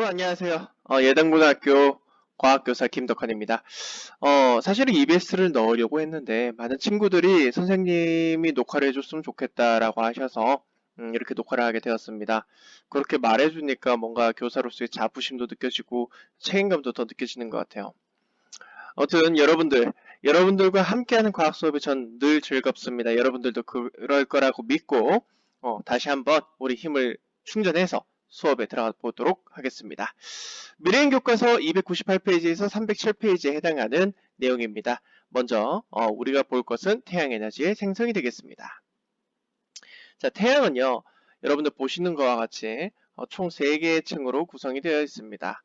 안녕하세요. 예당고등학교 과학교사 김덕환입니다. 사실은 EBS를 넣으려고 했는데, 많은 친구들이 선생님이 녹화를 해줬으면 좋겠다라고 하셔서, 이렇게 녹화를 하게 되었습니다. 그렇게 말해주니까 뭔가 교사로서의 자부심도 느껴지고, 책임감도 더 느껴지는 것 같아요. 아무튼 여러분들과 함께하는 과학 수업이 전 늘 즐겁습니다. 여러분들도 그럴 거라고 믿고, 다시 한번 우리 힘을 충전해서 수업에 들어가 보도록 하겠습니다. 미래인 교과서 298페이지에서 307페이지에 해당하는 내용입니다. 먼저 우리가 볼 것은 태양 에너지의 생성이 되겠습니다. 자, 태양은요, 여러분들 보시는 것과 같이 총 3개의 층으로 구성이 되어 있습니다.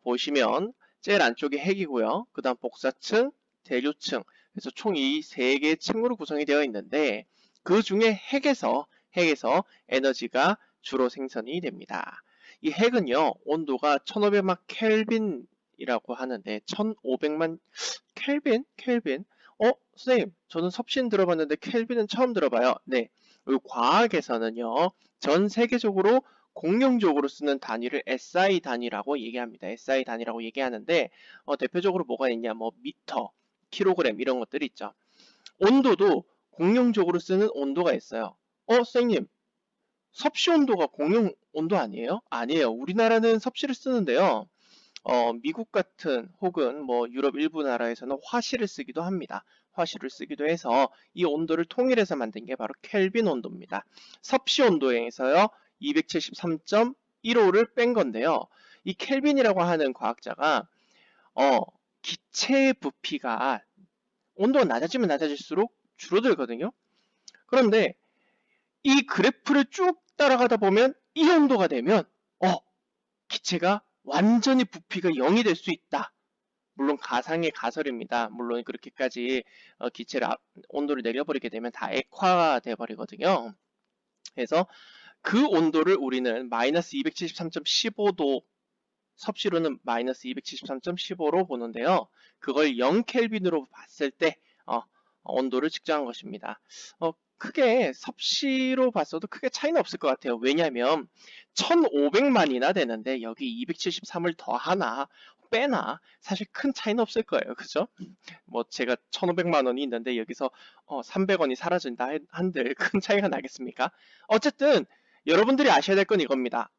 보시면 제일 안쪽이 핵이고요. 그 다음 복사층, 대류층, 그래서 총 이 3개의 층으로 구성이 되어 있는데 그 중에 핵에서 에너지가 주로 생성이 됩니다. 이 핵은요, 온도가 1500만 켈빈이라고 하는데 1500만 켈빈? 선생님, 저는 섭씨는 들어봤는데 켈빈은 처음 들어봐요. 네, 과학에서는요, 전 세계적으로 공용적으로 쓰는 단위를 SI 단위라고 얘기합니다. SI 단위라고 얘기하는데 대표적으로 뭐가 있냐, 뭐 미터, 킬로그램 이런 것들이 있죠. 온도도 공용적으로 쓰는 온도가 있어요. 선생님, 섭씨 온도가 공용 온도 아니에요? 아니에요. 우리나라는 섭씨를 쓰는데요. 미국 같은 혹은 뭐 유럽 일부 나라에서는 화씨를 쓰기도 합니다. 화씨를 쓰기도 해서 이 온도를 통일해서 만든 게 바로 켈빈 온도입니다. 섭씨 온도에서요 273.15를 뺀 건데요. 이 켈빈이라고 하는 과학자가 어, 기체의 부피가 온도가 낮아지면 낮아질수록 줄어들거든요. 그런데 이 그래프를 쭉 따라가다 보면 이 온도가 되면 기체가 완전히 부피가 0이 될 수 있다. 물론 가상의 가설입니다. 물론 그렇게까지 기체를 온도를 내려버리게 되면 다 액화가 돼버리거든요. 그래서 그 온도를 우리는 마이너스 273.15도, 섭씨로는 마이너스 273.15로 보는데요. 그걸 0켈빈으로 봤을 때 온도를 측정한 것입니다. 크게 섭씨로 봤어도 크게 차이는 없을 것 같아요. 왜냐하면 1500만이나 되는데 여기 273을 더하나 빼나 사실 큰 차이는 없을 거예요. 그죠? 뭐 제가 1500만 원이 있는데 여기서 300원이 사라진다 한들 큰 차이가 나겠습니까? 어쨌든 여러분들이 아셔야 될 건 이겁니다.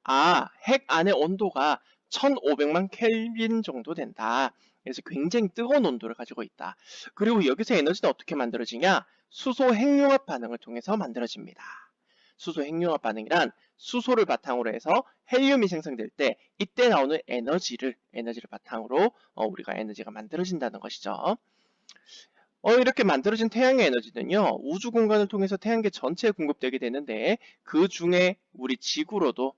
핵 안의 온도가 1500만 켈빈 정도 된다. 그래서 굉장히 뜨거운 온도를 가지고 있다. 그리고 여기서 에너지는 어떻게 만들어지냐? 수소 핵융합 반응을 통해서 만들어집니다. 수소 핵융합 반응이란 수소를 바탕으로 해서 헬륨이 생성될 때 이때 나오는 에너지를 바탕으로 우리가 에너지가 만들어진다는 것이죠. 이렇게 만들어진 태양의 에너지는요, 우주 공간을 통해서 태양계 전체에 공급되게 되는데, 그 중에 우리 지구로도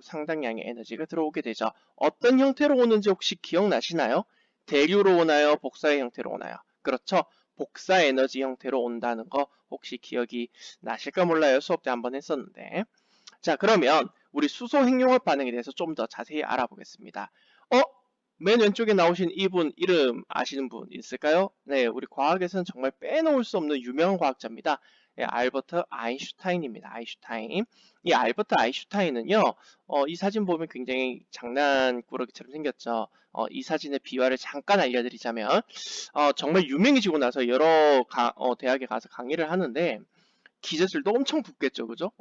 상당량의 에너지가 들어오게 되죠. 어떤 형태로 오는지 혹시 기억나시나요? 대류로 오나요? 복사의 형태로 오나요? 그렇죠. 복사 에너지 형태로 온다는 거 혹시 기억이 나실까 몰라요. 수업 때 한번 했었는데. 자, 그러면 우리 수소 핵융합 반응에 대해서 좀 더 자세히 알아보겠습니다. 어? 맨 왼쪽에 나오신 이분 이름 아시는 분 있을까요? 네, 우리 과학에서는 정말 빼놓을 수 없는 유명한 과학자입니다. 네, 알버트 아인슈타인입니다. 아인슈타인. 이 알버트 아인슈타인은요, 이 사진 보면 굉장히 장난꾸러기처럼 생겼죠. 이 사진의 비화를 잠깐 알려드리자면, 정말 유명해지고 나서 여러 대학에 가서 강의를 하는데, 기자들도 엄청 붙겠죠, 그죠?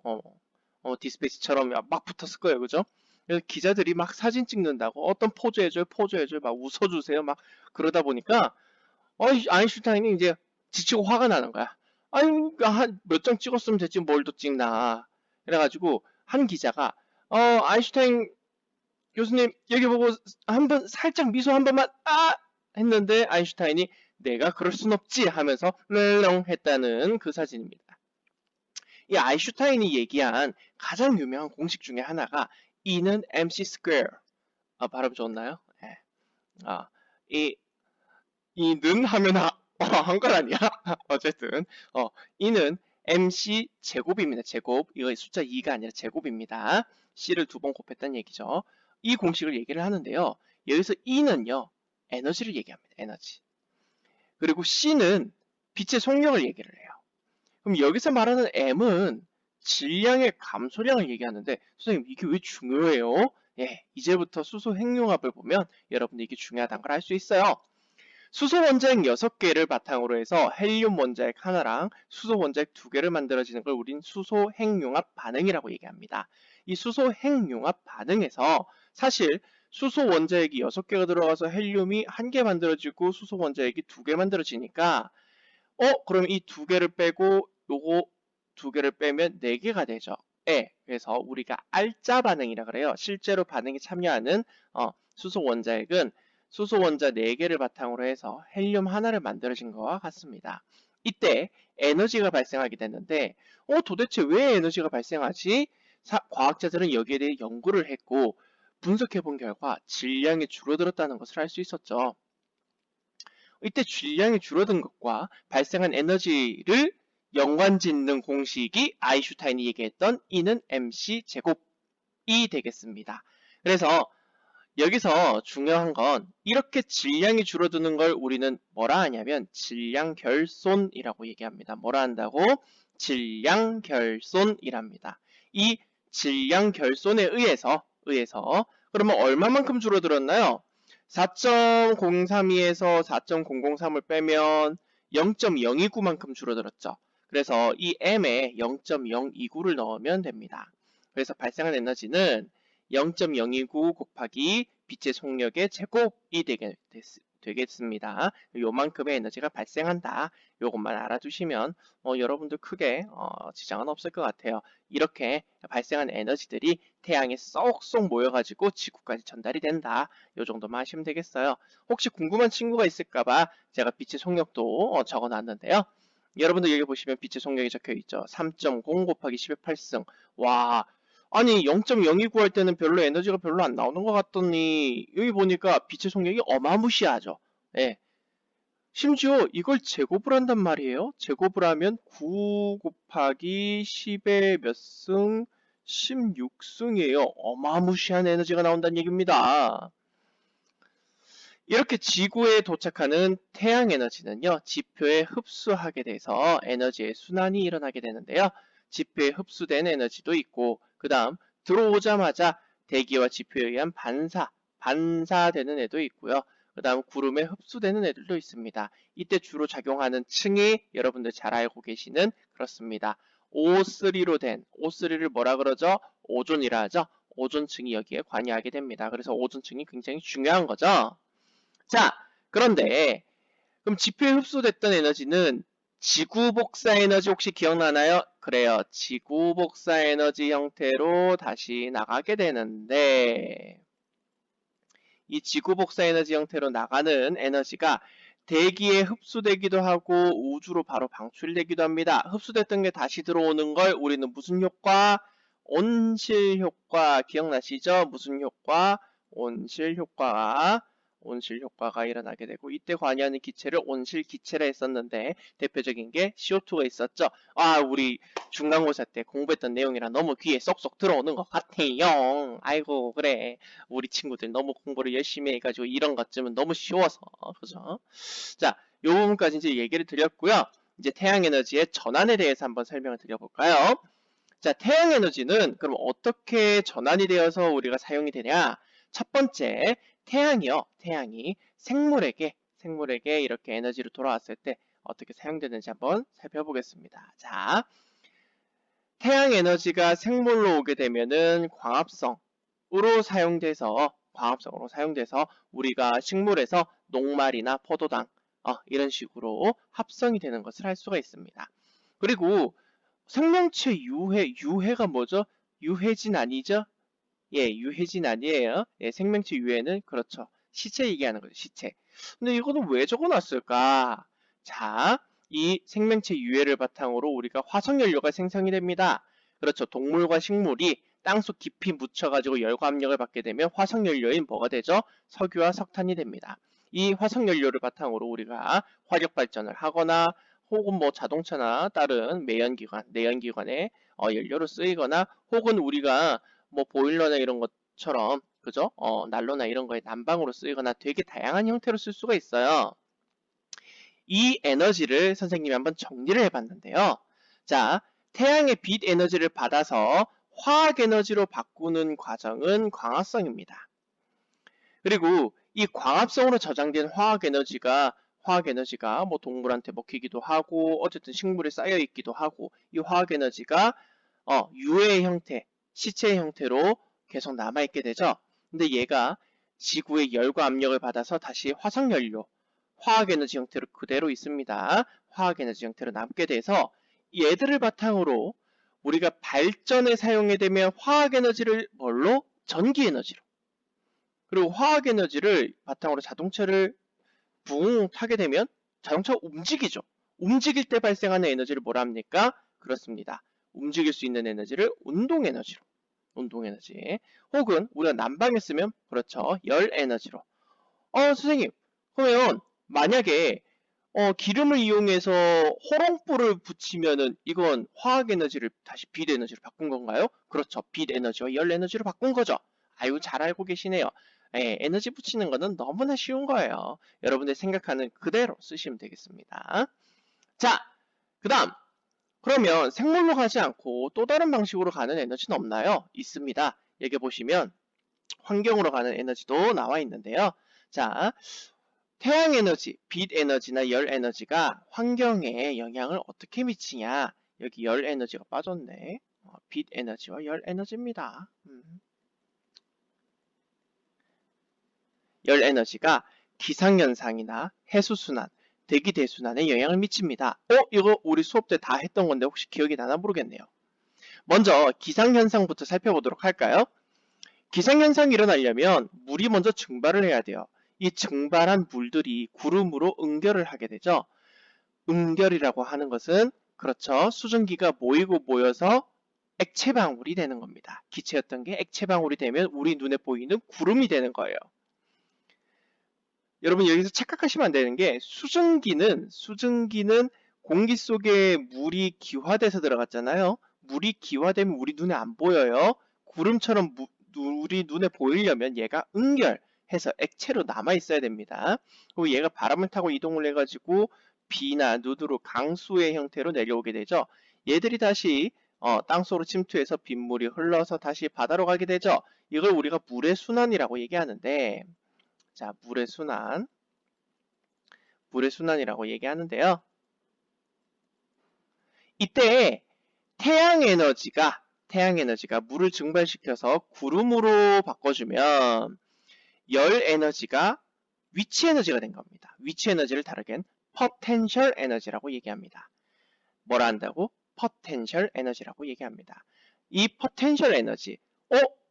디스페이스처럼 막 붙었을 거예요, 그죠? 그래서 기자들이 막 사진 찍는다고 어떤 포즈 해줘요, 막 웃어주세요, 막 그러다 보니까 아인슈타인이 이제 지치고 화가 나는 거야. 아니, 한 몇 장 찍었으면 됐지 뭘 더 찍나. 그래가지고 한 기자가 아인슈타인 교수님 여기 보고 한번 살짝 미소 한 번만 했는데 아인슈타인이 내가 그럴 순 없지 하면서 멜렁 했다는 그 사진입니다. 이 아인슈타인이 얘기한 가장 유명한 공식 중에 하나가 E는 mc square. 발음 좋나요? 네. 이 이는 하면 한 건 아니야. 어쨌든 E는 mc 제곱입니다. 제곱. 이거 숫자 2가 아니라 제곱입니다. C를 2번 곱했다는 얘기죠. 이 공식을 얘기를 하는데요. 여기서 E는요. 에너지를 얘기합니다. 에너지. 그리고 C는 빛의 속력을 얘기를 해요. 그럼 여기서 말하는 M은 질량의 감소량을 얘기하는데 선생님 이게 왜 중요해요? 예, 이제부터 수소 핵융합을 보면 여러분들 이게 중요하다는 걸 알 수 있어요. 수소 원자핵 6개를 바탕으로 해서 헬륨 원자핵 하나랑 수소 원자핵 2개를 만들어지는 걸 우린 수소 핵융합 반응이라고 얘기합니다. 이 수소 핵융합 반응에서 사실 수소 원자핵이 6개가 들어가서 헬륨이 1개 만들어지고 수소 원자핵이 2개 만들어지니까 그럼 이 2개를 빼고 요거 2개를 빼면 4개가 되죠. 예, 그래서 우리가 알짜 반응이라 그래요. 실제로 반응에 참여하는 수소 원자핵은 수소 원자 4개를 바탕으로 해서 헬륨 하나를 만들어진 것과 같습니다. 이때 에너지가 발생하게 됐는데 도대체 왜 에너지가 발생하지? 과학자들은 여기에 대해 연구를 했고 분석해 본 결과 질량이 줄어들었다는 것을 알 수 있었죠. 이때 질량이 줄어든 것과 발생한 에너지를 연관짓는 공식이 아인슈타인이 얘기했던 E는 mc 제곱이 되겠습니다. 그래서 여기서 중요한 건 이렇게 질량이 줄어드는 걸 우리는 뭐라 하냐면 질량 결손이라고 얘기합니다. 뭐라 한다고? 질량 결손이랍니다. 이 질량 결손에 의해서 그러면 얼마만큼 줄어들었나요? 4.032에서 4.003을 빼면 0.029만큼 줄어들었죠. 그래서 이 m에 0.029를 넣으면 됩니다. 그래서 발생한 에너지는 0.029 곱하기 빛의 속력의 제곱이 되겠습니다. 요만큼의 에너지가 발생한다. 요것만 알아두시면 여러분들 크게 지장은 없을 것 같아요. 이렇게 발생한 에너지들이 태양에 쏙쏙 모여가지고 지구까지 전달이 된다. 요 정도만 하시면 되겠어요. 혹시 궁금한 친구가 있을까봐 제가 빛의 속력도 적어놨는데요. 여러분들 여기 보시면 빛의 속력이 적혀있죠. 3.0 곱하기 10의 8승. 와, 아니 0.029 할 때는 별로 에너지가 별로 안 나오는 것 같더니 여기 보니까 빛의 속력이 어마무시하죠. 예. 심지어 이걸 제곱을 한단 말이에요. 제곱을 하면 9 곱하기 10의 몇 승? 16승이에요. 어마무시한 에너지가 나온다는 얘기입니다. 이렇게 지구에 도착하는 태양 에너지는요, 지표에 흡수하게 돼서 에너지의 순환이 일어나게 되는데요. 지표에 흡수된 에너지도 있고, 그 다음 들어오자마자 대기와 지표에 의한 반사되는 애도 있고요. 그 다음 구름에 흡수되는 애들도 있습니다. 이때 주로 작용하는 층이 여러분들 잘 알고 계시는 그렇습니다. O3를 뭐라 그러죠? 오존이라 하죠. 오존층이 여기에 관여하게 됩니다. 그래서 오존층이 굉장히 중요한 거죠. 자, 그런데 그럼 지표에 흡수됐던 에너지는 지구 복사 에너지 혹시 기억나나요? 그래요. 지구 복사 에너지 형태로 다시 나가게 되는데 이 지구 복사 에너지 형태로 나가는 에너지가 대기에 흡수되기도 하고 우주로 바로 방출되기도 합니다. 흡수됐던 게 다시 들어오는 걸 우리는 무슨 효과? 온실 효과 기억나시죠? 무슨 효과? 온실 효과가 일어나게 되고 이때 관여하는 기체를 온실 기체라 했었는데 대표적인 게 CO2가 있었죠. 우리 중간고사 때 공부했던 내용이랑 너무 귀에 쏙쏙 들어오는 것 같아요. 아이고 그래 우리 친구들 너무 공부를 열심히 해가지고 이런 것쯤은 너무 쉬워서 그죠? 자, 요 부분까지 이제 얘기를 드렸고요. 이제 태양 에너지의 전환에 대해서 한번 설명을 드려볼까요? 자, 태양 에너지는 그럼 어떻게 전환이 되어서 우리가 사용이 되냐? 첫 번째, 태양이 생물에게 이렇게 에너지로 돌아왔을 때 어떻게 사용되는지 한번 살펴보겠습니다. 자, 태양 에너지가 생물로 오게 되면은 광합성으로 사용돼서 우리가 식물에서 녹말이나 포도당 이런 식으로 합성이 되는 것을 할 수가 있습니다. 그리고 생명체 유해가 뭐죠? 유해진 아니죠? 예, 유해진 아니에요. 예, 생명체 유해는 그렇죠. 시체 얘기하는 거죠, 시체. 근데 이거는 왜 적어놨을까? 자, 이 생명체 유해를 바탕으로 우리가 화석연료가 생성이 됩니다. 그렇죠. 동물과 식물이 땅속 깊이 묻혀가지고 열과 압력을 받게 되면 화석연료인 뭐가 되죠? 석유와 석탄이 됩니다. 이 화석연료를 바탕으로 우리가 화력발전을 하거나 혹은 뭐 자동차나 다른 내연기관에 연료로 쓰이거나 혹은 우리가 뭐 보일러나 이런 것처럼 그죠? 난로나 이런 거에 난방으로 쓰이거나 되게 다양한 형태로 쓸 수가 있어요. 이 에너지를 선생님이 한번 정리를 해봤는데요. 자, 태양의 빛 에너지를 받아서 화학 에너지로 바꾸는 과정은 광합성입니다. 그리고 이 광합성으로 저장된 화학 에너지가 뭐 동물한테 먹히기도 하고 어쨌든 식물에 쌓여 있기도 하고 이 화학 에너지가 유해의 형태, 시체의 형태로 계속 남아 있게 되죠. 근데 얘가 지구의 열과 압력을 받아서 다시 화석연료, 화학 에너지 형태로 그대로 있습니다. 화학 에너지 형태로 남게 돼서 얘들을 바탕으로 우리가 발전에 사용하게 되면 화학 에너지를 뭘로? 전기 에너지로. 그리고 화학 에너지를 바탕으로 자동차를 붕 타게 되면 자동차가 움직이죠. 움직일 때 발생하는 에너지를 뭐라 합니까? 그렇습니다. 움직일 수 있는 에너지를 운동 에너지로. 운동 에너지. 혹은 우리가 난방했으면 그렇죠. 열 에너지로. 선생님. 그러면 만약에 기름을 이용해서 호롱불을 붙이면은 이건 화학 에너지를 다시 빛 에너지로 바꾼 건가요? 그렇죠. 빛 에너지와 열 에너지로 바꾼 거죠. 아유, 잘 알고 계시네요. 예, 에너지 붙이는 거는 너무나 쉬운 거예요. 여러분들 생각하는 그대로 쓰시면 되겠습니다. 자, 그 다음. 그러면 생물로 가지 않고 또 다른 방식으로 가는 에너지는 없나요? 있습니다. 여기 보시면 환경으로 가는 에너지도 나와 있는데요. 자, 태양 에너지, 빛 에너지나 열 에너지가 환경에 영향을 어떻게 미치냐? 여기 열 에너지가 빠졌네. 빛 에너지와 열 에너지입니다. 열 에너지가 기상현상이나 해수순환, 대기대순환에 영향을 미칩니다. 이거 우리 수업 때 다 했던 건데 혹시 기억이 나나 모르겠네요. 먼저 기상현상부터 살펴보도록 할까요? 기상현상이 일어나려면 물이 먼저 증발을 해야 돼요. 이 증발한 물들이 구름으로 응결을 하게 되죠. 응결이라고 하는 것은 그렇죠. 수증기가 모이고 모여서 액체방울이 되는 겁니다. 기체였던 게 액체방울이 되면 우리 눈에 보이는 구름이 되는 거예요. 여러분 여기서 착각하시면 안 되는 게 수증기는 공기 속에 물이 기화돼서 들어갔잖아요. 물이 기화되면 우리 눈에 안 보여요. 구름처럼 우리 눈에 보이려면 얘가 응결해서 액체로 남아 있어야 됩니다. 그리고 얘가 바람을 타고 이동을 해가지고 비나 눈으로 강수의 형태로 내려오게 되죠. 얘들이 다시 땅속으로 침투해서 빗물이 흘러서 다시 바다로 가게 되죠. 이걸 우리가 물의 순환이라고 얘기하는데, 자, 물의 순환이라고 얘기하는데요. 이때 태양 에너지가 물을 증발시켜서 구름으로 바꿔주면 열 에너지가 위치 에너지가 된 겁니다. 위치 에너지를 다르게는 potential 에너지라고 얘기합니다. 뭐라 한다고? potential 에너지라고 얘기합니다. 이 potential 에너지,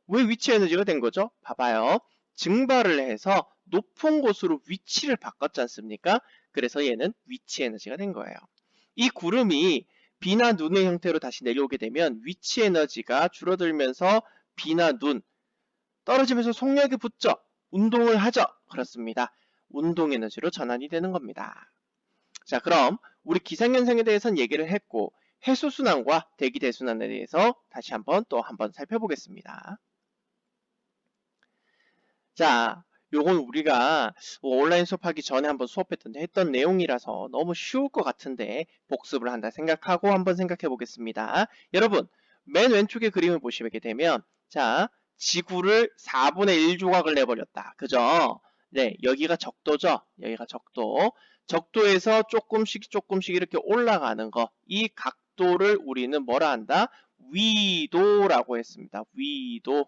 왜 위치 에너지가 된 거죠? 봐봐요. 증발을 해서 높은 곳으로 위치를 바꿨지 않습니까? 그래서 얘는 위치 에너지가 된 거예요. 이 구름이 비나 눈의 형태로 다시 내려오게 되면 위치 에너지가 줄어들면서 비나 눈 떨어지면서 속력이 붙죠. 운동을 하죠. 그렇습니다. 운동 에너지로 전환이 되는 겁니다. 자, 그럼 우리 기상현상에 대해서는 얘기를 했고 해수순환과 대기대순환에 대해서 다시 한번 살펴보겠습니다. 자, 요건 우리가 온라인 수업하기 전에 한번 했던 내용이라서 너무 쉬울 것 같은데 복습을 한다 생각하고 한번 생각해 보겠습니다. 여러분, 맨 왼쪽에 그림을 보시게 되면 자, 지구를 4분의 1 조각을 내버렸다. 그죠? 네, 여기가 적도죠? 여기가 적도. 적도에서 조금씩 이렇게 올라가는 거. 이 각도를 우리는 뭐라 한다? 위도라고 했습니다. 위도.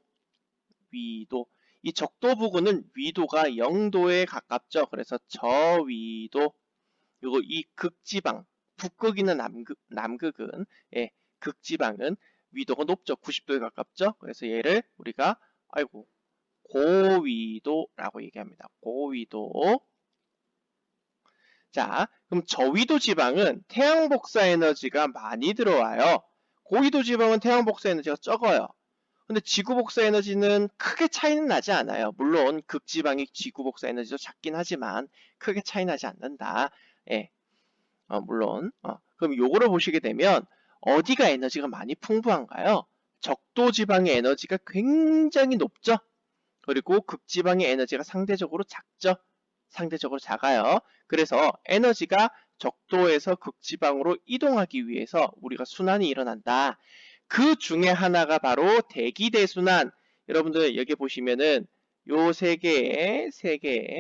이 적도 부근은 위도가 0도에 가깝죠. 그래서 저위도. 그리고 이 극지방, 북극이나 남극은 극지방은 위도가 높죠. 90도에 가깝죠. 그래서 얘를 우리가 고위도라고 얘기합니다. 고위도. 자, 그럼 저위도 지방은 태양 복사 에너지가 많이 들어와요. 고위도 지방은 태양 복사 에너지가 적어요. 근데 지구 복사 에너지는 크게 차이는 나지 않아요. 물론 극지방이 지구 복사 에너지도 작긴 하지만 크게 차이 나지 않는다. 예. 물론. 그럼 요거를 보시게 되면 어디가 에너지가 많이 풍부한가요? 적도 지방의 에너지가 굉장히 높죠. 그리고 극지방의 에너지가 상대적으로 작죠. 상대적으로 작아요. 그래서 에너지가 적도에서 극지방으로 이동하기 위해서 우리가 순환이 일어난다. 그 중에 하나가 바로 대기대순환. 여러분들 여기 보시면은 요 세 개의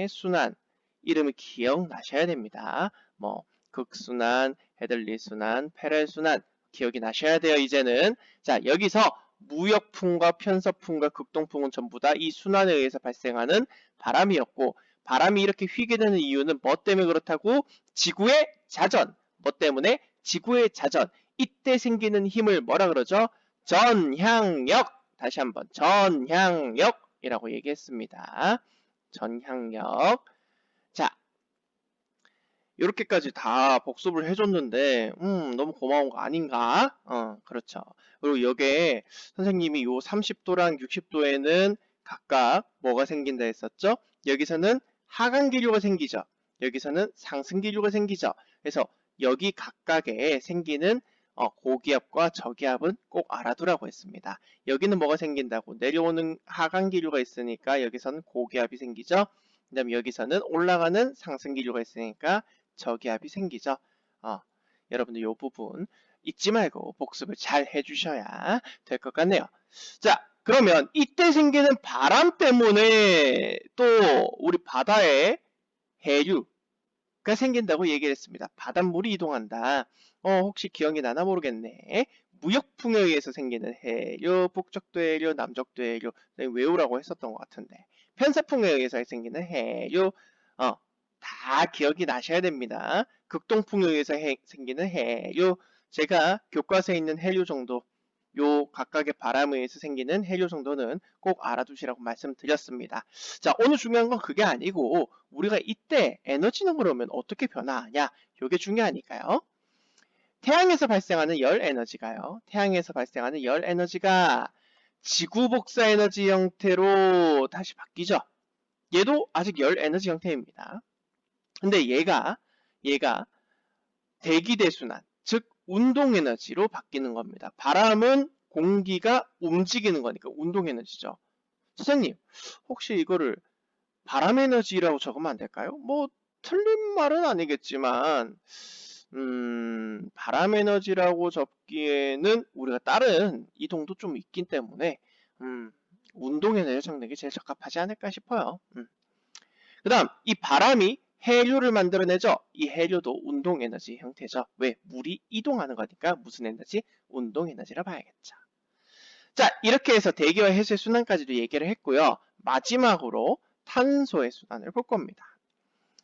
순환 이름을 기억나셔야 됩니다. 뭐 극순환, 헤들리순환, 페렐순환 기억이 나셔야 돼요. 이제는 자 여기서 무역풍과 편서풍과 극동풍은 전부 다 이 순환에 의해서 발생하는 바람이었고 바람이 이렇게 휘게 되는 이유는 뭐 때문에 그렇다고? 지구의 자전. 뭐 때문에? 지구의 자전. 이때 생기는 힘을 뭐라 그러죠? 전향력. 다시 한번 전향력이라고 얘기했습니다. 전향력. 자, 이렇게까지 다 복습을 해줬는데 너무 고마운 거 아닌가? 그렇죠. 그리고 여기에 선생님이 요 30도랑 60도에는 각각 뭐가 생긴다 했었죠? 여기서는 하강 기류가 생기죠. 여기서는 상승 기류가 생기죠. 그래서 여기 각각에 생기는 고기압과 저기압은 꼭 알아두라고 했습니다. 여기는 뭐가 생긴다고? 내려오는 하강 기류가 있으니까 여기서는 고기압이 생기죠. 그 다음에 여기서는 올라가는 상승 기류가 있으니까 저기압이 생기죠. 여러분들 이 부분 잊지 말고 복습을 잘 해주셔야 될 것 같네요. 자, 그러면 이때 생기는 바람 때문에 또 우리 바다에 해류가 생긴다고 얘기를 했습니다. 바닷물이 이동한다. 혹시 기억이 나나 모르겠네. 무역풍에 의해서 생기는 해류, 북쪽도 해류, 남쪽도 해류 외우라고 했었던 것 같은데 편서풍에 의해서 생기는 해류 다 기억이 나셔야 됩니다. 극동풍에 의해서 생기는 해류 제가 교과서에 있는 해류 정도 요 각각의 바람에 의해서 생기는 해류 정도는 꼭 알아두시라고 말씀드렸습니다. 자, 오늘 중요한 건 그게 아니고 우리가 이때 에너지는 그러면 어떻게 변화하냐? 이게 중요하니까요. 태양에서 발생하는 열 에너지가요. 태양에서 발생하는 열 에너지가 지구 복사 에너지 형태로 다시 바뀌죠. 얘도 아직 열 에너지 형태입니다. 근데 얘가 대기대순환, 즉 운동에너지로 바뀌는 겁니다. 바람은 공기가 움직이는 거니까 운동에너지죠. 선생님, 혹시 이거를 바람에너지라고 적으면 안 될까요? 뭐 틀린 말은 아니겠지만 바람에너지라고 적기에는 우리가 다른 이동도 좀 있기 때문에 운동에너지 적는 게 제일 적합하지 않을까 싶어요. 그 다음 이 바람이 해류를 만들어내죠. 이 해류도 운동에너지 형태죠. 왜? 물이 이동하는 거니까 무슨 에너지? 운동에너지라 봐야겠죠. 자, 이렇게 해서 대기와 해수의 순환까지도 얘기를 했고요. 마지막으로 탄소의 순환을 볼 겁니다.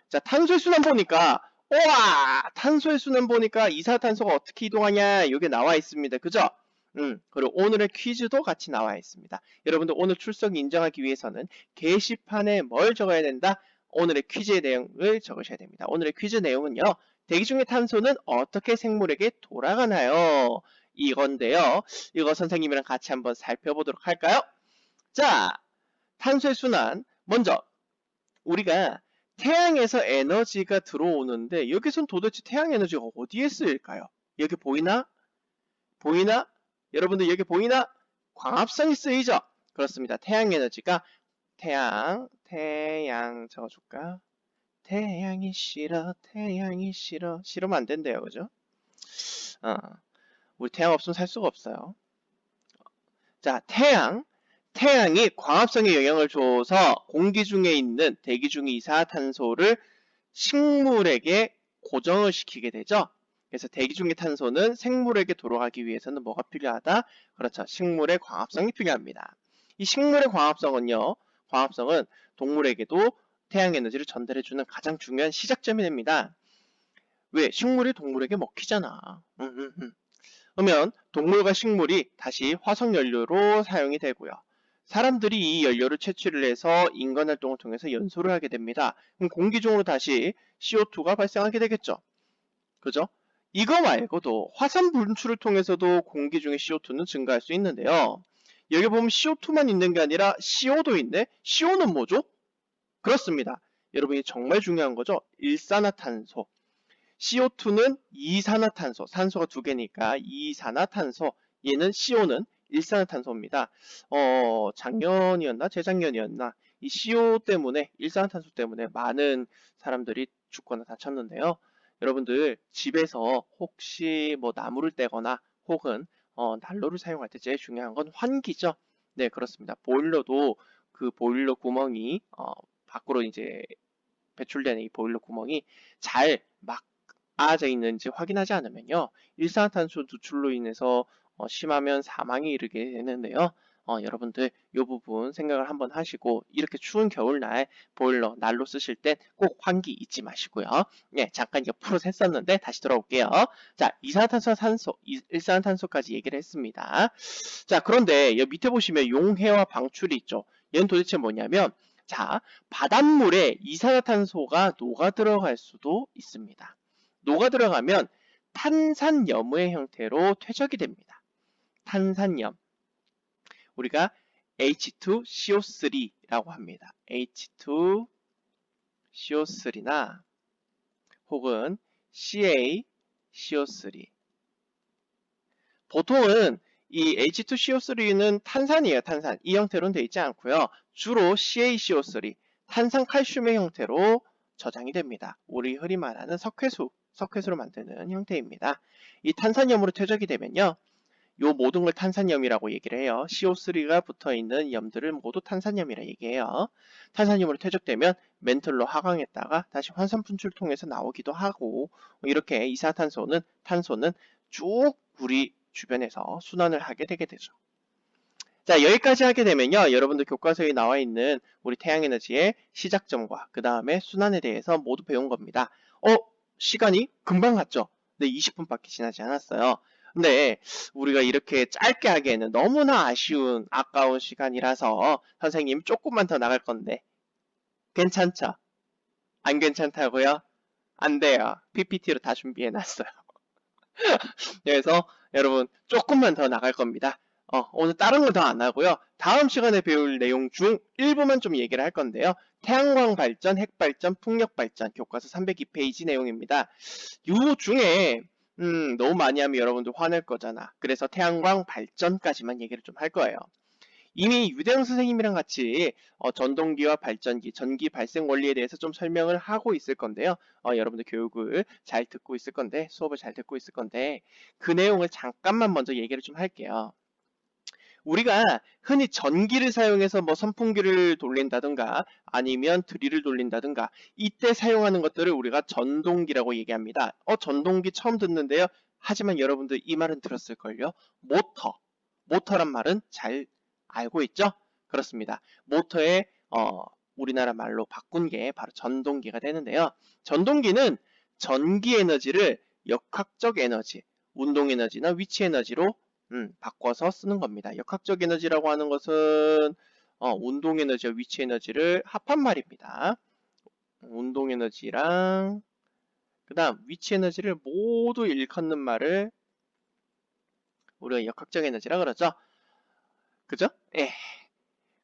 자, 탄소의 순환 보니까 우와! 탄소의 순환 보니까 이산화탄소가 어떻게 이동하냐 이게 나와 있습니다. 그죠? 그리고 오늘의 퀴즈도 같이 나와 있습니다. 여러분들 오늘 출석 인정하기 위해서는 게시판에 뭘 적어야 된다? 오늘의 퀴즈의 내용을 적으셔야 됩니다. 오늘의 퀴즈 내용은요. 대기 중의 탄소는 어떻게 생물에게 돌아가나요? 이건데요. 이거 선생님이랑 같이 한번 살펴보도록 할까요? 자, 탄소의 순환. 먼저 우리가 태양에서 에너지가 들어오는데 여기선 도대체 태양 에너지가 어디에 쓰일까요? 여기 보이나? 보이나? 여러분들 여기 보이나? 광합성이 쓰이죠? 그렇습니다. 태양 에너지가 태양 적어줄까? 태양이 싫어 싫으면 안 된대요. 그죠? 우리 태양 없으면 살 수가 없어요. 자, 태양이 광합성에 영향을 줘서 공기 중에 있는 대기 중의 이산화탄소를 식물에게 고정을 시키게 되죠. 그래서 대기 중의 탄소는 생물에게 돌아가기 위해서는 뭐가 필요하다? 그렇죠. 식물의 광합성이 필요합니다. 이 식물의 광합성은 동물에게도 태양 에너지를 전달해주는 가장 중요한 시작점이 됩니다. 왜? 식물이 동물에게 먹히잖아. 그러면 동물과 식물이 다시 화석연료로 사용이 되고요. 사람들이 이 연료를 채취를 해서 인간활동을 통해서 연소를 하게 됩니다. 그럼 공기 중으로 다시 CO2가 발생하게 되겠죠. 그죠? 이거 말고도 화산 분출을 통해서도 공기 중에 CO2는 증가할 수 있는데요. 여기 보면 CO2만 있는 게 아니라 CO도 있네? CO는 뭐죠? 그렇습니다. 여러분이 정말 중요한 거죠. 일산화탄소. CO2는 이산화탄소, 산소가 두 개니까 이산화탄소, 얘는 CO는 일산화탄소입니다. 작년이었나 재작년이었나 이 CO 때문에 일산화탄소 때문에 많은 사람들이 죽거나 다쳤는데요. 여러분들 집에서 혹시 뭐 나무를 떼거나 혹은 난로를 사용할 때 제일 중요한 건 환기죠. 네, 그렇습니다. 보일러도 그 보일러 구멍이 밖으로 이제 배출되는 이 보일러 구멍이 잘 막아져 있는지 확인하지 않으면요, 일산화탄소 누출로 인해서 심하면 사망에 이르게 되는데요. 여러분들 이 부분 생각을 한번 하시고 이렇게 추운 겨울날 보일러 난로 쓰실 땐 꼭 환기 잊지 마시고요. 네, 잠깐 옆으로 샜었는데 다시 돌아올게요. 자, 이산화탄소, 산소, 일산화탄소까지 얘기를 했습니다. 자, 그런데 여기 밑에 보시면 용해와 방출이 있죠. 얘는 도대체 뭐냐면, 자, 바닷물에 이산화탄소가 녹아 들어갈 수도 있습니다. 녹아 들어가면 탄산염의 형태로 퇴적이 됩니다. 탄산염. 우리가 H2CO3라고 합니다. H2CO3나 혹은 CaCO3. 보통은 이 H2CO3는 탄산이에요, 탄산. 이 형태로는 되어 있지 않고요. 주로 CaCO3, 탄산칼슘의 형태로 저장이 됩니다. 우리 흔히 말하는 석회수로 만드는 형태입니다. 이 탄산염으로 퇴적이 되면요, 요 모든 걸 탄산염이라고 얘기를 해요. CO3가 붙어있는 염들을 모두 탄산염이라 얘기해요. 탄산염으로 퇴적되면 멘틀로 하강했다가 다시 환산분출 통해서 나오기도 하고, 이렇게 이산화탄소는 쭉 우리 주변에서 순환을 하게 되게 되죠. 자, 여기까지 하게 되면요, 여러분들 교과서에 나와 있는 우리 태양에너지의 시작점과 그 다음에 순환에 대해서 모두 배운 겁니다. 시간이 금방 갔죠? 네, 20분밖에 지나지 않았어요. 근데 우리가 이렇게 짧게 하기에는 너무나 아까운 시간이라서 선생님 조금만 더 나갈 건데 괜찮죠? 안 괜찮다고요? 안 돼요. PPT로 다 준비해 놨어요. 그래서 여러분 조금만 더 나갈 겁니다. 오늘 다른 거 더 안 하고요. 다음 시간에 배울 내용 중 일부만 좀 얘기를 할 건데요. 태양광 발전, 핵 발전, 풍력 발전, 교과서 302페이지 내용입니다. 요 중에 너무 많이 하면 여러분들 화낼 거잖아. 그래서 태양광 발전까지만 얘기를 좀 할 거예요. 이미 유대영 선생님이랑 같이 전동기와 발전기, 전기 발생 원리에 대해서 좀 설명을 하고 있을 건데요. 여러분들 교육을 잘 듣고 있을 건데, 수업을 잘 듣고 있을 건데, 그 내용을 잠깐만 먼저 얘기를 좀 할게요. 우리가 흔히 전기를 사용해서 뭐 선풍기를 돌린다든가 아니면 드릴을 돌린다든가 이때 사용하는 것들을 우리가 전동기라고 얘기합니다. 전동기 처음 듣는데요. 하지만 여러분들 이 말은 들었을걸요. 모터란 말은 잘 알고 있죠? 그렇습니다. 모터에 우리나라 말로 바꾼 게 바로 전동기가 되는데요. 전동기는 전기 에너지를 역학적 에너지, 운동 에너지나 위치 에너지로 바꿔서 쓰는 겁니다. 역학적 에너지라고 하는 것은 운동 에너지와 위치 에너지를 합한 말입니다. 운동 에너지랑 그 다음 위치 에너지를 모두 일컫는 말을 우리가 역학적 에너지라 그러죠. 그죠? 예.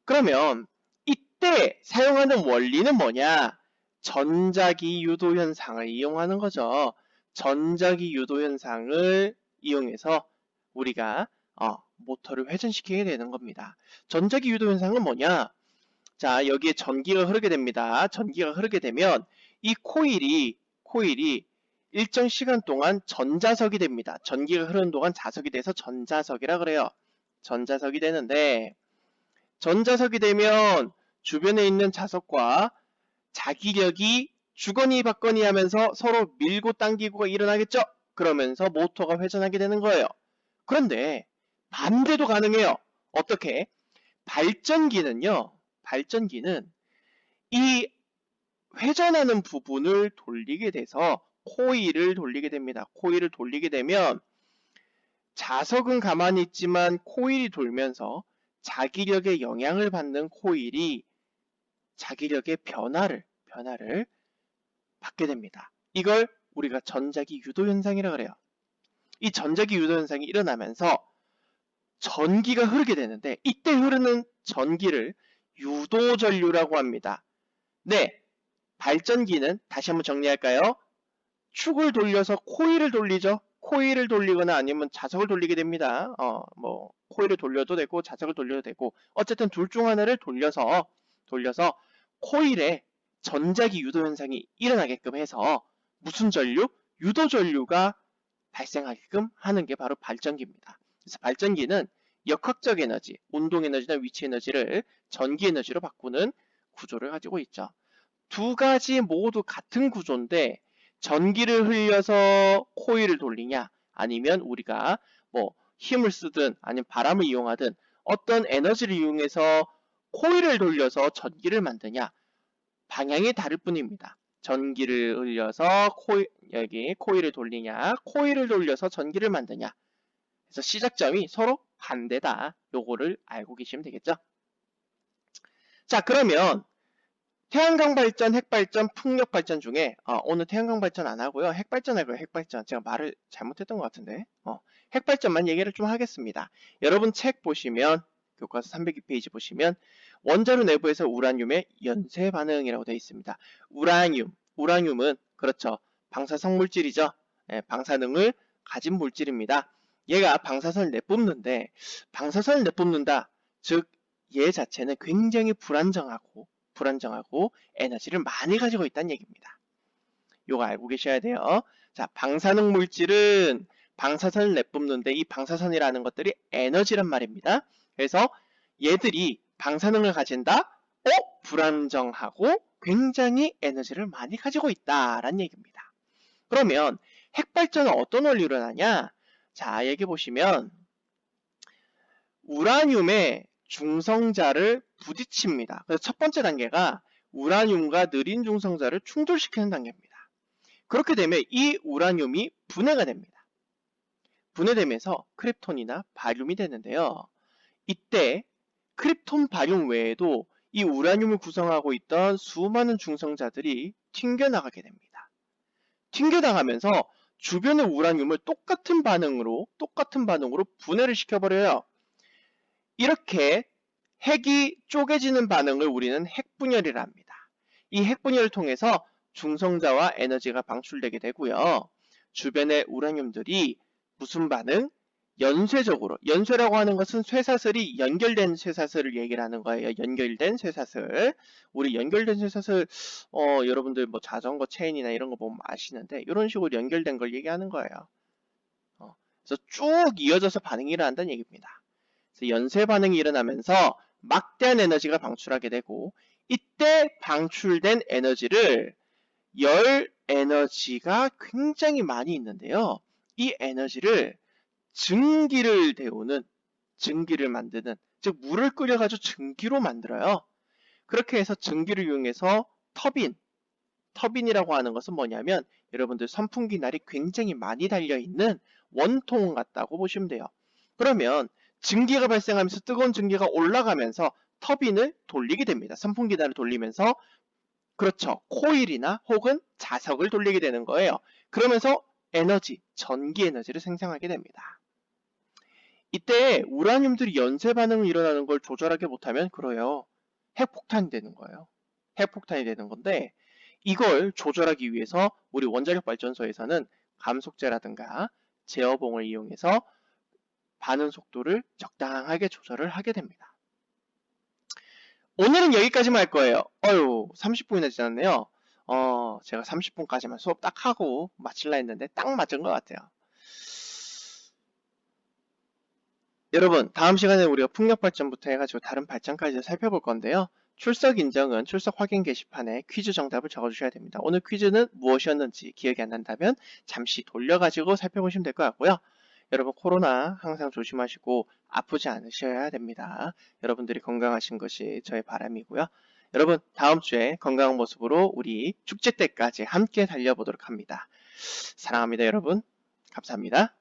그러면 이때 사용하는 원리는 뭐냐? 전자기 유도 현상을 이용하는 거죠. 전자기 유도 현상을 이용해서 우리가 모터를 회전시키게 되는 겁니다. 전자기 유도 현상은 뭐냐? 자, 여기에 전기가 흐르게 됩니다. 전기가 흐르게 되면 이 코일이 일정 시간 동안 전자석이 됩니다. 전기가 흐르는 동안 자석이 돼서 전자석이라 그래요. 전자석이 되는데 전자석이 되면 주변에 있는 자석과 자기력이 주거니 받거니 하면서 서로 밀고 당기고가 일어나겠죠? 그러면서 모터가 회전하게 되는 거예요. 그런데 반대도 가능해요. 어떻게? 발전기는 이 회전하는 부분을 돌리게 돼서 코일을 돌리게 됩니다. 코일을 돌리게 되면 자석은 가만히 있지만 코일이 돌면서 자기력에 영향을 받는 코일이 자기력의 변화를 받게 됩니다. 이걸 우리가 전자기 유도 현상이라고 그래요. 이 전자기 유도 현상이 일어나면서 전기가 흐르게 되는데 이때 흐르는 전기를 유도전류라고 합니다. 네, 발전기는 다시 한번 정리할까요? 축을 돌려서 코일을 돌리죠. 코일을 돌리거나 아니면 자석을 돌리게 됩니다. 뭐 코일을 돌려도 되고 자석을 돌려도 되고 어쨌든 둘 중 하나를 돌려서 코일에 전자기 유도 현상이 일어나게끔 해서 무슨 전류? 유도 전류가 발생하게끔 하는 게 바로 발전기입니다. 그래서 발전기는 역학적 에너지, 운동 에너지나 위치 에너지를 전기 에너지로 바꾸는 구조를 가지고 있죠. 두 가지 모두 같은 구조인데 전기를 흘려서 코일을 돌리냐 아니면 우리가 뭐 힘을 쓰든 아니면 바람을 이용하든 어떤 에너지를 이용해서 코일을 돌려서 전기를 만드냐 방향이 다를 뿐입니다. 전기를 흘려서 여기 코일을 돌리냐 코일을 돌려서 전기를 만드냐 그래서 시작점이 서로 반대다. 요거를 알고 계시면 되겠죠. 자 그러면 태양광 발전, 핵발전, 풍력 발전 중에 오늘 태양광 발전 안 하고요. 핵발전 할 거예요. 핵발전. 제가 말을 잘못했던 것 같은데 핵발전만 얘기를 좀 하겠습니다. 여러분 책 보시면 교과서 302페이지 보시면 원자로 내부에서 우라늄의 연쇄 반응이라고 되어 있습니다. 우라늄은 그렇죠. 방사성 물질이죠. 예, 방사능을 가진 물질입니다. 얘가 방사선을 내뿜는데 방사선을 내뿜는다. 즉 얘 자체는 굉장히 불안정하고 에너지를 많이 가지고 있다는 얘기입니다. 요거 알고 계셔야 돼요. 자, 방사능 물질은 방사선을 내뿜는데 이 방사선이라는 것들이 에너지란 말입니다. 그래서 얘들이 방사능을 가진다? 불안정하고 굉장히 에너지를 많이 가지고 있다라는 얘기입니다. 그러면 핵발전은 어떤 원리로 일어나냐? 자, 여기 보시면 우라늄의 중성자를 부딪힙니다. 그래서 첫 번째 단계가 우라늄과 느린 중성자를 충돌시키는 단계입니다. 그렇게 되면 이 우라늄이 분해가 됩니다. 분해되면서 크립톤이나 바륨이 되는데요. 이때 크립톤, 바륨 외에도 이 우라늄을 구성하고 있던 수많은 중성자들이 튕겨나가게 됩니다. 튕겨나가면서 주변의 우라늄을 똑같은 반응으로 분해를 시켜버려요. 이렇게 핵이 쪼개지는 반응을 우리는 핵분열이라 합니다. 이 핵분열을 통해서 중성자와 에너지가 방출되게 되고요. 주변의 우라늄들이 무슨 반응? 연쇄라고 하는 것은 쇠사슬이 연결된 쇠사슬을 얘기를 하는 거예요. 연결된 쇠사슬. 우리 연결된 쇠사슬 여러분들 뭐 자전거 체인이나 이런 거 보면 아시는데 이런 식으로 연결된 걸 얘기하는 거예요. 그래서 쭉 이어져서 반응이 일어난다는 얘기입니다. 연쇄 반응이 일어나면서 막대한 에너지가 방출하게 되고 이때 방출된 에너지를 열 에너지가 굉장히 많이 있는데요. 이 에너지를 증기를 만드는 즉 물을 끓여가지고 증기로 만들어요. 그렇게 해서 증기를 이용해서 터빈이라고 하는 것은 뭐냐면 여러분들 선풍기 날이 굉장히 많이 달려있는 원통 같다고 보시면 돼요. 그러면 증기가 발생하면서 뜨거운 증기가 올라가면서 터빈을 돌리게 됩니다. 선풍기 날을 돌리면서 그렇죠. 코일이나 혹은 자석을 돌리게 되는 거예요. 그러면서 전기 에너지를 생성하게 됩니다. 이때 우라늄들이 연쇄 반응을 일어나는 걸 조절하게 못하면 그래요. 핵폭탄이 되는 거예요. 핵폭탄이 되는 건데 이걸 조절하기 위해서 우리 원자력 발전소에서는 감속제라든가 제어봉을 이용해서 반응 속도를 적당하게 조절을 하게 됩니다. 오늘은 여기까지만 할 거예요. 30분이나 지났네요. 제가 30분까지만 수업 딱 하고 마칠라 했는데 딱 맞은 것 같아요. 여러분 다음 시간에 우리가 풍력 발전부터 해가지고 다른 발전까지 살펴볼 건데요. 출석 인정은 출석 확인 게시판에 퀴즈 정답을 적어주셔야 됩니다. 오늘 퀴즈는 무엇이었는지 기억이 안 난다면 잠시 돌려가지고 살펴보시면 될 것 같고요. 여러분 코로나 항상 조심하시고 아프지 않으셔야 됩니다. 여러분들이 건강하신 것이 저의 바람이고요. 여러분 다음 주에 건강한 모습으로 우리 축제 때까지 함께 달려보도록 합니다. 사랑합니다 여러분. 감사합니다.